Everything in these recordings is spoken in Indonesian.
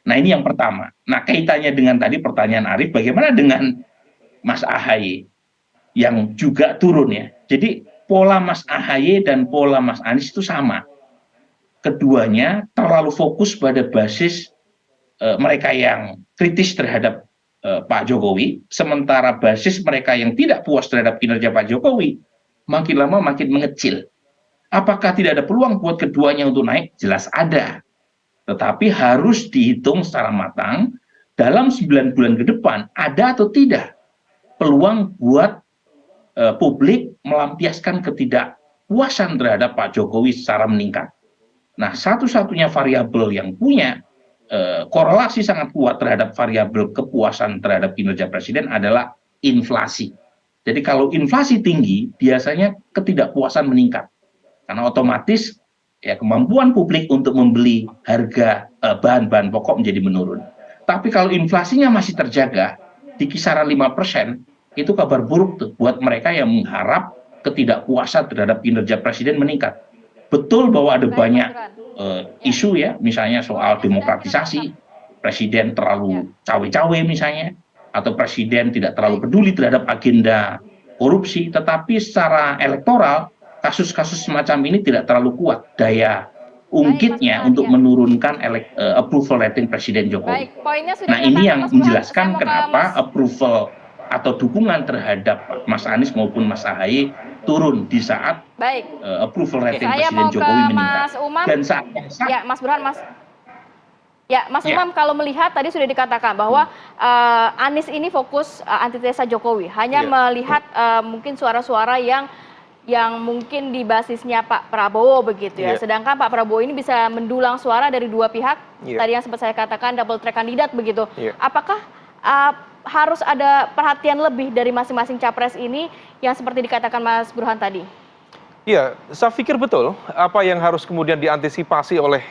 Nah ini yang pertama. Nah kaitannya dengan tadi pertanyaan Arief, bagaimana dengan Mas Ahaye yang juga turun ya. Jadi pola Mas Ahaye dan pola Mas Anies itu sama. Keduanya terlalu fokus pada basis mereka yang kritis terhadap Pak Jokowi, sementara basis mereka yang tidak puas terhadap kinerja Pak Jokowi makin lama makin mengecil. Apakah tidak ada peluang buat keduanya untuk naik? Jelas ada. Tetapi harus dihitung secara matang dalam 9 bulan ke depan ada atau tidak peluang buat publik melampiaskan ketidakpuasan terhadap Pak Jokowi secara meningkat. Nah, satu-satunya variabel yang punya korelasi sangat kuat terhadap variabel kepuasan terhadap kinerja presiden adalah inflasi. Jadi kalau inflasi tinggi, biasanya ketidakpuasan meningkat. Karena otomatis ya kemampuan publik untuk membeli harga bahan-bahan pokok menjadi menurun. Tapi kalau inflasinya masih terjaga di kisaran 5%, itu kabar buruk tuh buat mereka yang mengharap ketidakpuasan terhadap kinerja presiden meningkat. Betul bahwa ada banyak isu ya, misalnya soal demokratisasi, presiden terlalu cawe-cawe misalnya, atau presiden tidak terlalu peduli terhadap agenda korupsi, tetapi secara elektoral kasus-kasus semacam ini tidak terlalu kuat daya ungkitnya untuk menurunkan approval rating Presiden Jokowi. Nah ini yang menjelaskan kenapa approval atau dukungan terhadap Mas Anies maupun Mas Ahaye turun di saat approval rating Presiden Jokowi meningkat. Dan saat yang sama, ya Mas Burhan, Mas Umam, kalau melihat tadi sudah dikatakan bahwa Anies ini fokus antitesa Jokowi, hanya melihat mungkin suara-suara yang mungkin di basisnya Pak Prabowo begitu ya. Sedangkan Pak Prabowo ini bisa mendulang suara dari dua pihak. Tadi yang sempat saya katakan double track kandidat begitu. Apakah harus ada perhatian lebih dari masing-masing capres ini yang seperti dikatakan Mas Burhan tadi? Iya, saya pikir betul apa yang harus kemudian diantisipasi oleh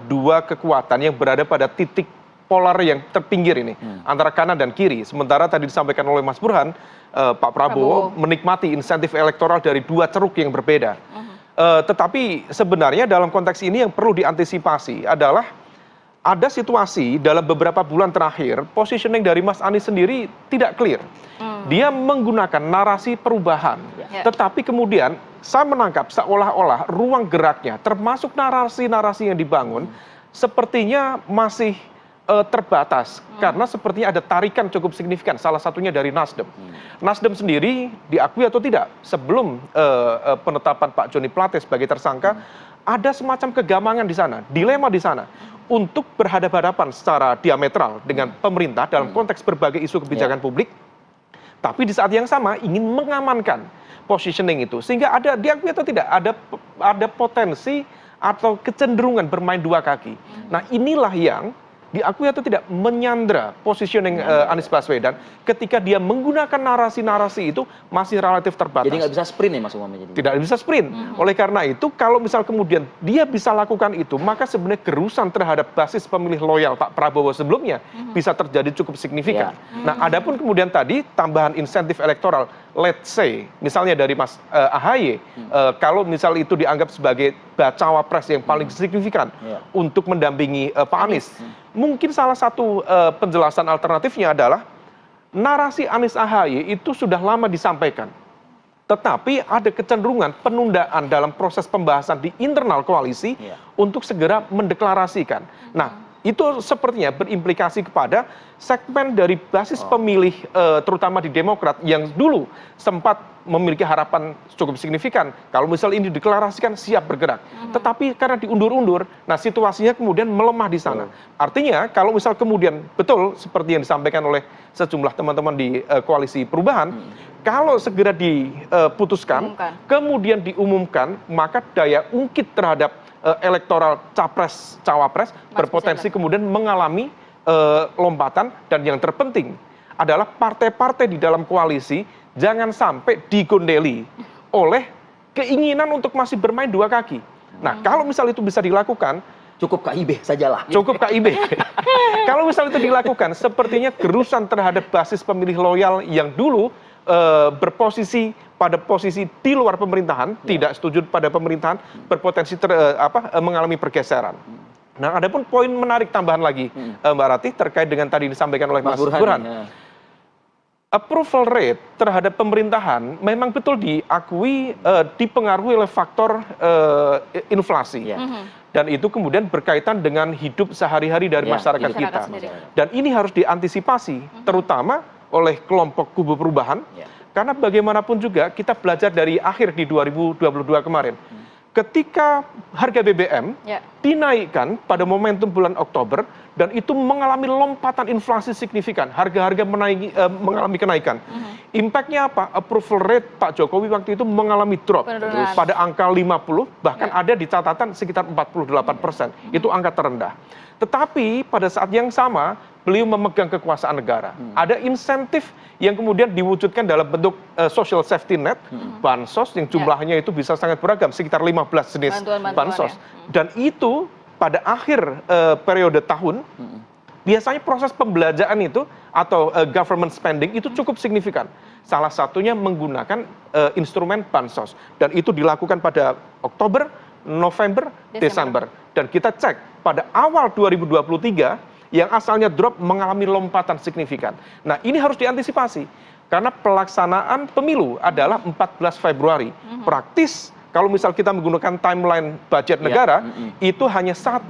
dua kekuatan yang berada pada titik polar yang terpinggir ini antara kanan dan kiri. Sementara tadi disampaikan oleh Mas Burhan, Pak Prabowo menikmati insentif elektoral dari dua ceruk yang berbeda. Tetapi sebenarnya dalam konteks ini yang perlu diantisipasi adalah ada situasi dalam beberapa bulan terakhir positioning dari Mas Anies sendiri tidak clear. Dia menggunakan narasi perubahan, tetapi kemudian saya menangkap seolah-olah ruang geraknya termasuk narasi-narasi yang dibangun sepertinya masih terbatas karena sepertinya ada tarikan cukup signifikan, salah satunya dari Nasdem. Nasdem sendiri diakui atau tidak sebelum penetapan Pak Joni Plate sebagai tersangka ada semacam kegamangan di sana, dilema di sana untuk berhadapan-hadapan secara diametral dengan pemerintah dalam konteks berbagai isu kebijakan publik, tapi di saat yang sama ingin mengamankan positioning itu sehingga ada diakui atau tidak ada potensi atau kecenderungan bermain dua kaki. Nah inilah yang diakui atau tidak menyandra positioning Anies Baswedan ketika dia menggunakan narasi-narasi itu masih relatif terbatas. Jadi nggak bisa sprint ya Mas Umam? Tidak bisa sprint. Oleh karena itu kalau misal kemudian dia bisa lakukan itu, maka sebenarnya gerusan terhadap basis pemilih loyal Pak Prabowo sebelumnya bisa terjadi cukup signifikan. Nah adapun kemudian tadi tambahan insentif elektoral, let's say misalnya dari Mas Ahaye, kalau misal itu dianggap sebagai bacawa pres yang paling signifikan untuk mendampingi Pak Anies, mungkin salah satu penjelasan alternatifnya adalah narasi Anies Ahaye itu sudah lama disampaikan. Tetapi ada kecenderungan penundaan dalam proses pembahasan di internal koalisi untuk segera mendeklarasikan. Nah, itu sepertinya berimplikasi kepada segmen dari basis pemilih terutama di Demokrat yang dulu sempat memiliki harapan cukup signifikan kalau misal ini dideklarasikan siap bergerak. Tetapi karena diundur-undur, nah situasinya kemudian melemah di sana. Artinya kalau misal kemudian betul seperti yang disampaikan oleh sejumlah teman-teman di koalisi perubahan, kalau segera diputuskan, kemudian diumumkan, maka daya ungkit terhadap elektoral capres-cawapres berpotensi kemudian mengalami lompatan, dan yang terpenting adalah partai-partai di dalam koalisi jangan sampai digondeli oleh keinginan untuk masih bermain dua kaki. Nah, kalau misal itu bisa dilakukan, cukup KIB sajalah. Cukup KIB. Kalau misal itu dilakukan, sepertinya gerusan terhadap basis pemilih loyal yang dulu berposisi pada posisi di luar pemerintahan, tidak setuju pada pemerintahan, berpotensi mengalami pergeseran. Nah, ada pun poin menarik tambahan lagi, Mbak Ratih, terkait dengan tadi disampaikan oleh Mas Burhan. Ya. Approval rate terhadap pemerintahan memang betul diakui dipengaruhi oleh faktor inflasi. Dan itu kemudian berkaitan dengan hidup sehari-hari dari masyarakat kita. Dan ini harus diantisipasi, terutama oleh kelompok kubu perubahan, karena bagaimanapun juga kita belajar dari akhir di 2022 kemarin. Ketika harga BBM dinaikkan pada momentum bulan Oktober dan itu mengalami lompatan inflasi signifikan, harga-harga mengalami kenaikan. Impactnya apa? Approval rate Pak Jokowi waktu itu mengalami drop pada angka 50, bahkan ada di catatan sekitar 48%. Itu angka terendah. Tetapi pada saat yang sama beliau memegang kekuasaan negara. Ada insentif yang kemudian diwujudkan dalam bentuk social safety net, bansos yang jumlahnya itu bisa sangat beragam, sekitar 15 jenis bansos. Dan itu pada akhir periode tahun, biasanya proses pembelanjaan itu atau government spending itu cukup signifikan. Salah satunya menggunakan instrumen bansos. Dan itu dilakukan pada Oktober, November, Desember. Dan kita cek pada awal 2023, yang asalnya drop mengalami lompatan signifikan. Nah, ini harus diantisipasi karena pelaksanaan pemilu adalah 14 Februari. Praktis kalau misal kita menggunakan timeline budget negara, itu hanya 1,5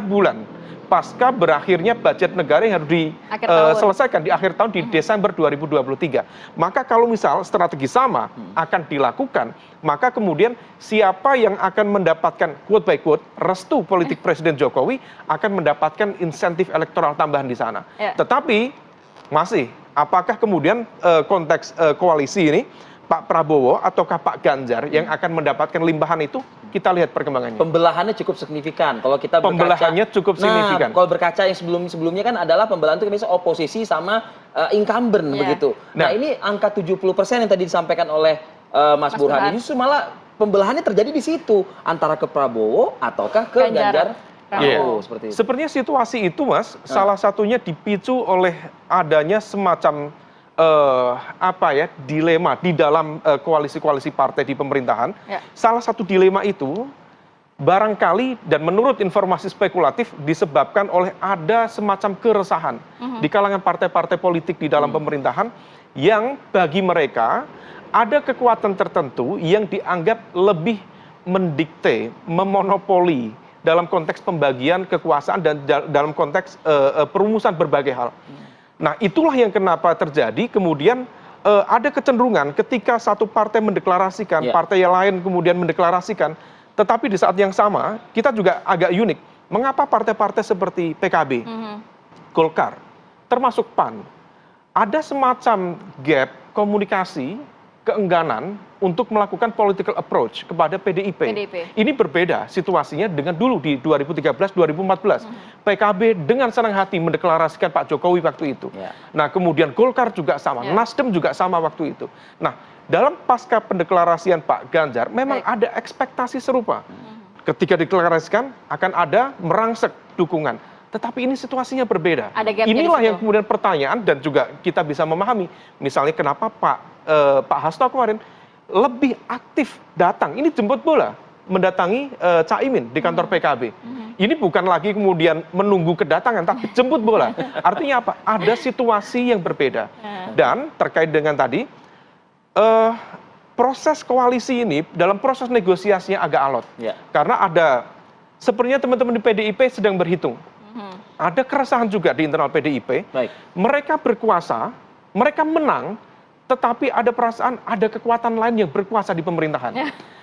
bulan pasca berakhirnya budget negara yang harus diselesaikan di akhir tahun di Desember 2023. Maka kalau misal strategi sama akan dilakukan, maka kemudian siapa yang akan mendapatkan quote by quote restu politik Presiden Jokowi akan mendapatkan insentif elektoral tambahan di sana. Tetapi masih apakah kemudian konteks koalisi ini Pak Prabowo ataukah Pak Ganjar yang akan mendapatkan limpahan itu? Kita lihat perkembangannya. Pembelahannya cukup signifikan. Kalau kita berkaca, pembelahannya cukup signifikan. Kalau berkaca yang sebelumnya kan adalah pembelahan itu misalnya oposisi sama incumbent begitu. Nah, ini angka 70% yang tadi disampaikan oleh Mas Burhan ini justru malah pembelahannya terjadi di situ antara ke Prabowo ataukah ke Ganjar. Seperti itu. Sepertinya situasi itu, Mas, salah satunya dipicu oleh adanya semacam dilema di dalam koalisi-koalisi partai di pemerintahan. Salah satu dilema itu barangkali dan menurut informasi spekulatif disebabkan oleh ada semacam keresahan di kalangan partai-partai politik di dalam pemerintahan yang bagi mereka ada kekuatan tertentu yang dianggap lebih mendikte, memonopoli dalam konteks pembagian kekuasaan dan dalam konteks perumusan berbagai hal. Nah, itulah yang kenapa terjadi kemudian ada kecenderungan ketika satu partai mendeklarasikan, partai yang lain kemudian mendeklarasikan, tetapi di saat yang sama kita juga agak unik. Mengapa partai-partai seperti PKB, Golkar, termasuk PAN, ada semacam gap komunikasi, keengganan untuk melakukan political approach kepada PDIP. Ini berbeda situasinya dengan dulu di 2013-2014. PKB dengan senang hati mendeklarasikan Pak Jokowi waktu itu. Nah, kemudian Golkar juga sama, Nasdem juga sama waktu itu. Nah, dalam pasca pendeklarasian Pak Ganjar memang ada ekspektasi serupa. Ketika dideklarasikan akan ada merangsek dukungan. Tetapi ini situasinya berbeda. Inilah yang kemudian pertanyaan dan juga kita bisa memahami. Misalnya kenapa Pak Hasto kemarin lebih aktif datang, ini jemput bola, mendatangi Caimin di kantor PKB. Ini bukan lagi kemudian menunggu kedatangan, tapi jemput bola. Artinya apa? Ada situasi yang berbeda. Dan terkait dengan tadi, proses koalisi ini dalam proses negosiasinya agak alot. Karena sepertinya teman-teman di PDIP sedang berhitung. Ada keresahan juga di internal PDIP. Mereka berkuasa, mereka menang, tetapi ada perasaan ada kekuatan lain yang berkuasa di pemerintahan.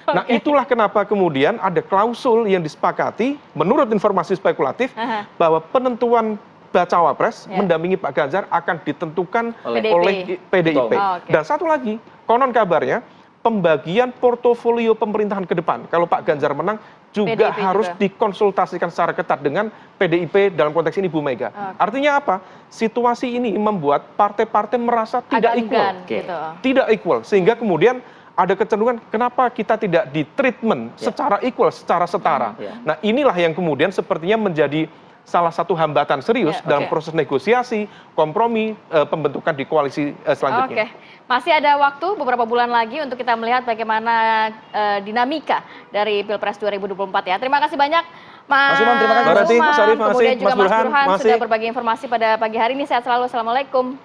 Nah, itulah kenapa kemudian ada klausul yang disepakati menurut informasi spekulatif bahwa penentuan bacawa pres mendampingi Pak Ganjar akan ditentukan oleh PDIP. Dan satu lagi, konon kabarnya pembagian portofolio pemerintahan ke depan kalau Pak Ganjar menang juga PDIP harus dikonsultasikan secara ketat dengan PDIP dalam konteks ini Bu Mega. Artinya apa? Situasi ini membuat partai-partai merasa tidak equal. Tidak equal. Sehingga kemudian ada kecenderungan kenapa kita tidak di-treatment secara equal, secara setara. Nah, inilah yang kemudian sepertinya menjadi salah satu hambatan serius dalam proses negosiasi, kompromi, pembentukan di koalisi selanjutnya. Masih ada waktu beberapa bulan lagi untuk kita melihat bagaimana dinamika dari Pilpres 2024 ya. Terima kasih banyak Mas Umam, terima kasih. Mas Rati, Mas Arif, kemudian juga Mas Burhan Mas sudah berbagi informasi pada pagi hari ini. Sehat selalu. Assalamualaikum.